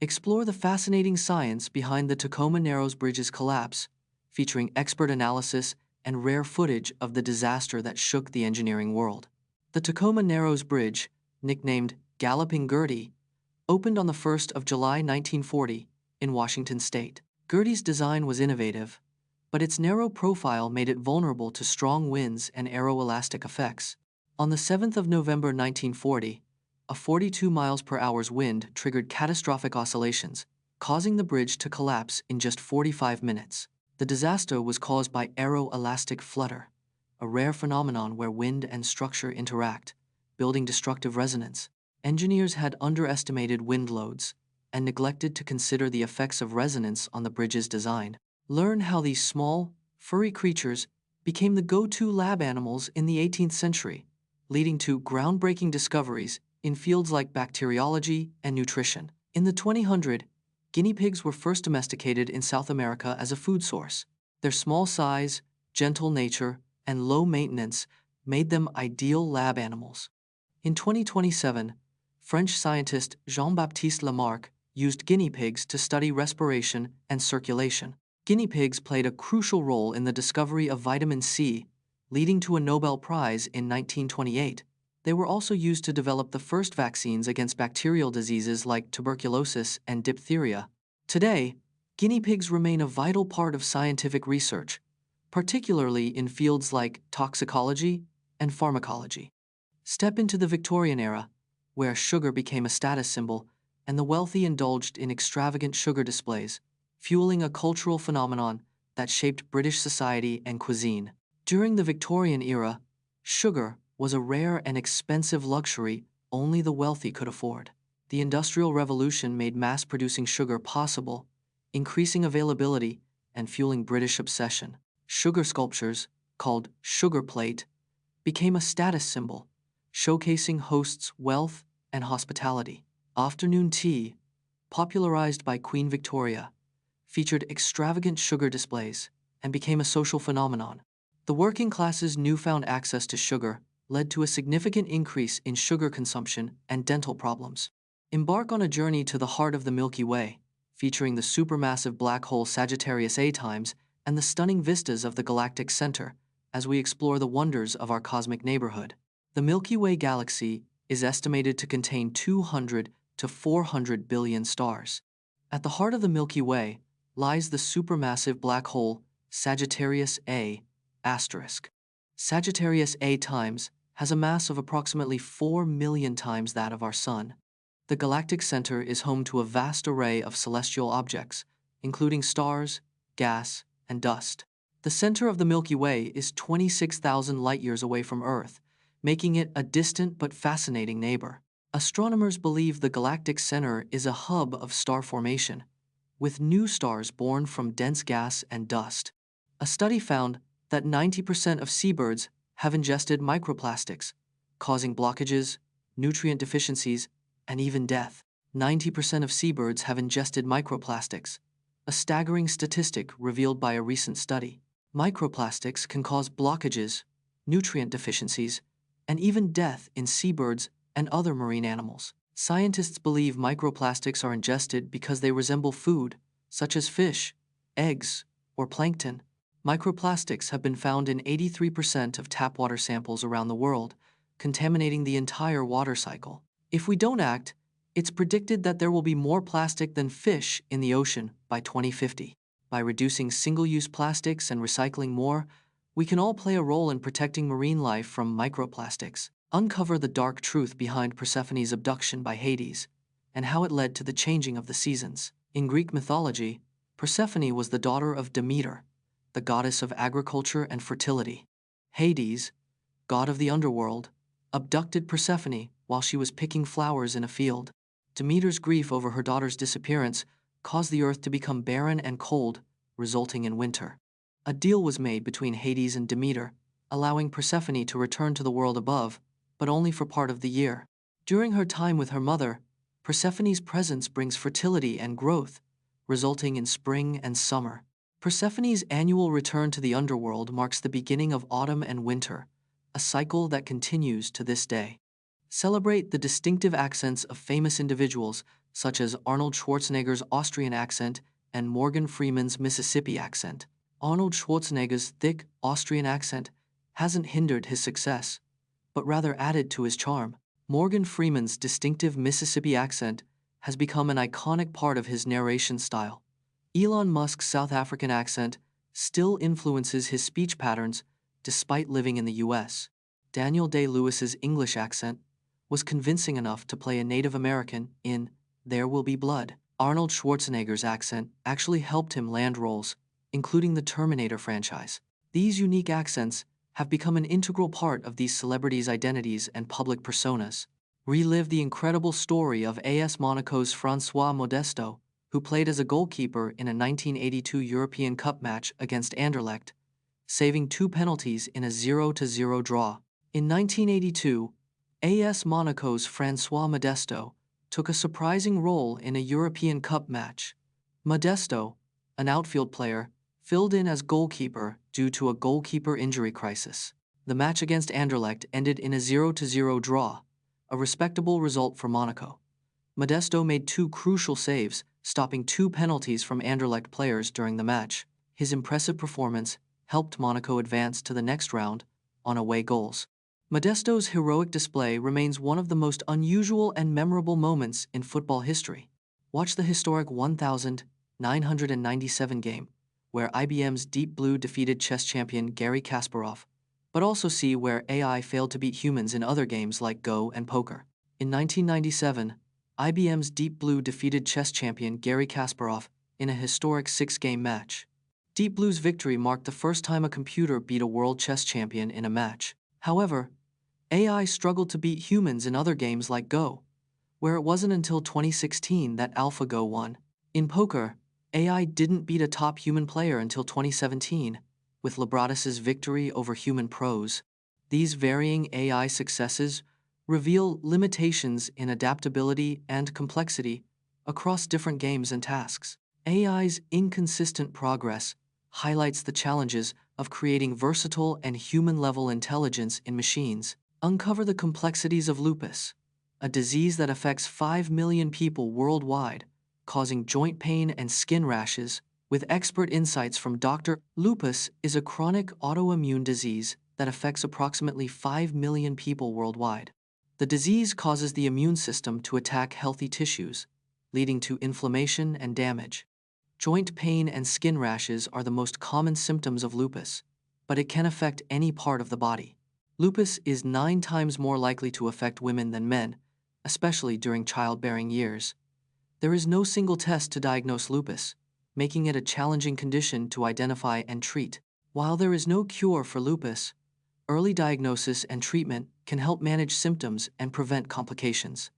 Explore the fascinating science behind the Tacoma Narrows Bridge's collapse, featuring expert analysis and rare footage of the disaster that shook the engineering world. The Tacoma Narrows Bridge, nicknamed Galloping Gertie, opened on the 1st of July 1940 in Washington state. Gertie's design was innovative, but its narrow profile made it vulnerable to strong winds and aeroelastic effects. On the 7th of November 1940, a 42 miles per hour wind triggered catastrophic oscillations, causing the bridge to collapse in just 45 minutes. The disaster was caused by aeroelastic flutter, a rare phenomenon where wind and structure interact, building destructive resonance. Engineers had underestimated wind loads and neglected to consider the effects of resonance on the bridge's design. Learn how these small, furry creatures became the go-to lab animals in the 18th century, leading to groundbreaking discoveries in fields like bacteriology and nutrition. In the 2000s, guinea pigs were first domesticated in South America as a food source. Their small size, gentle nature, and low maintenance made them ideal lab animals. In 2027, French scientist Jean-Baptiste Lamarck used guinea pigs to study respiration and circulation. Guinea pigs played a crucial role in the discovery of vitamin C, leading to a Nobel Prize in 1928. They were also used to develop the first vaccines against bacterial diseases like tuberculosis and diphtheria. Today, guinea pigs remain a vital part of scientific research, particularly in fields like toxicology and pharmacology. Step into the Victorian era, where sugar became a status symbol and the wealthy indulged in extravagant sugar displays, fueling a cultural phenomenon that shaped British society and cuisine. During the Victorian era, sugar was a rare and expensive luxury only the wealthy could afford. The Industrial Revolution made mass-producing sugar possible, increasing availability and fueling British obsession. Sugar sculptures, called sugar plate, became a status symbol, showcasing hosts' wealth and hospitality. Afternoon tea, popularized by Queen Victoria, featured extravagant sugar displays and became a social phenomenon. The working class's newfound access to sugar led to a significant increase in sugar consumption and dental problems. Embark on a journey to the heart of the Milky Way, featuring the supermassive black hole Sagittarius A times and the stunning vistas of the Galactic center as we explore the wonders of our cosmic neighborhood. The Milky Way galaxy is estimated to contain 200 to 400 billion stars. At the heart of the Milky Way lies the supermassive black hole Sagittarius A*. Sagittarius A times has a mass of approximately 4 million times that of our Sun. The galactic center is home to a vast array of celestial objects, including stars, gas, and dust. The center of the Milky Way is 26,000 light-years away from Earth, making it a distant but fascinating neighbor. Astronomers believe the galactic center is a hub of star formation, with new stars born from dense gas and dust. A study found that 90% of seabirds have ingested microplastics, causing blockages, nutrient deficiencies, and even death. 90% of seabirds have ingested microplastics, a staggering statistic revealed by a recent study. Microplastics can cause blockages, nutrient deficiencies, and even death in seabirds and other marine animals. Scientists believe microplastics are ingested because they resemble food, such as fish, eggs, or plankton. Microplastics have been found in 83% of tap water samples around the world, contaminating the entire water cycle. If we don't act, it's predicted that there will be more plastic than fish in the ocean by 2050. By reducing single-use plastics and recycling more, we can all play a role in protecting marine life from microplastics. Uncover the dark truth behind Persephone's abduction by Hades, and how it led to the changing of the seasons. In Greek mythology, Persephone was the daughter of Demeter, the goddess of agriculture and fertility. Hades, god of the underworld, abducted Persephone while she was picking flowers in a field. Demeter's grief over her daughter's disappearance caused the earth to become barren and cold, resulting in winter. A deal was made between Hades and Demeter, allowing Persephone to return to the world above, but only for part of the year. During her time with her mother, Persephone's presence brings fertility and growth, resulting in spring and summer. Persephone's annual return to the underworld marks the beginning of autumn and winter, a cycle that continues to this day. Celebrate the distinctive accents of famous individuals such as Arnold Schwarzenegger's Austrian accent and Morgan Freeman's Mississippi accent. Arnold Schwarzenegger's thick Austrian accent hasn't hindered his success, but rather added to his charm. Morgan Freeman's distinctive Mississippi accent has become an iconic part of his narration style. Elon Musk's South African accent still influences his speech patterns despite living in the US. Daniel Day-Lewis's English accent was convincing enough to play a Native American in There Will Be Blood. Arnold Schwarzenegger's accent actually helped him land roles, including the Terminator franchise. These unique accents have become an integral part of these celebrities' identities and public personas. Relive the incredible story of AS Monaco's François Modesto, who played as a goalkeeper in a 1982 European Cup match against Anderlecht, saving 2 penalties in a 0-0 draw. In 1982, AS Monaco's François Modesto took a surprising role in a European Cup match. Modesto, an outfield player, filled in as goalkeeper due to a goalkeeper injury crisis. The match against Anderlecht ended in a 0-0 draw, a respectable result for Monaco. Modesto made 2 crucial saves, stopping 2 penalties from Anderlecht players during the match. His impressive performance helped Monaco advance to the next round on away goals. Modesto's heroic display remains one of the most unusual and memorable moments in football history. Watch the historic 1997 game, where IBM's Deep Blue defeated chess champion Garry Kasparov, but also see where AI failed to beat humans in other games like Go and poker. In 1997, IBM's Deep Blue defeated chess champion Garry Kasparov in a historic 6-game match. Deep Blue's victory marked the first time a computer beat a world chess champion in a match. However, AI struggled to beat humans in other games like Go, where it wasn't until 2016 that AlphaGo won. In poker, AI didn't beat a top human player until 2017, with Lebradas' victory over human pros. These varying AI successes reveal limitations in adaptability and complexity across different games and tasks. AI's inconsistent progress highlights the challenges of creating versatile and human-level intelligence in machines. Uncover the complexities of lupus, a disease that affects 5 million people worldwide, causing joint pain and skin rashes, with expert insights from Dr. Lupus is a chronic autoimmune disease that affects approximately 5 million people worldwide. The disease causes the immune system to attack healthy tissues, leading to inflammation and damage. Joint pain and skin rashes are the most common symptoms of lupus, but it can affect any part of the body. Lupus is 9 times more likely to affect women than men, especially during childbearing years. There is no single test to diagnose lupus, making it a challenging condition to identify and treat. While there is no cure for lupus, early diagnosis and treatment can help manage symptoms and prevent complications.